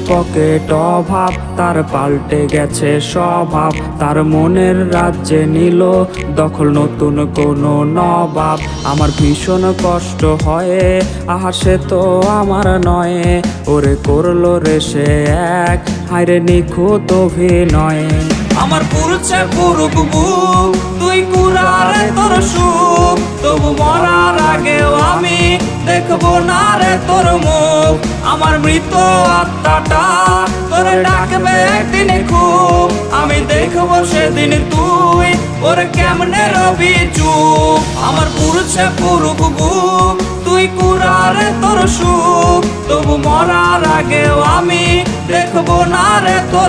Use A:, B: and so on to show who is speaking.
A: Pocket অভাব, তার পাল্টে গেছে স্বভাব। তার মনের রাজ্যে নিল দখল নতুন কোনো নবাব। আমার ভীষণ কষ্ট হয়, আহা সে তো আমার নয়। ওরে করলো রে সে এক, হায়রে নিখুঁত অভিনয়। আমার পুরুষে পুরুক বুক, তুই কুড়ারে তোর সুখ। তবু মরার আগেও আমি দেখবো না রে তোর মুখ। আমার মৃত আত্মাটা তোরে ডাকবে একদিন খুব। আমি দেখবো সেদিন তুই ওরে কেমনে রবি চুপ। আমার পুরুষে পুরুক বুক, তুই কুড়ারে তোর সুখ। তবু মরার আগেও আমি দেখবো না রে তোর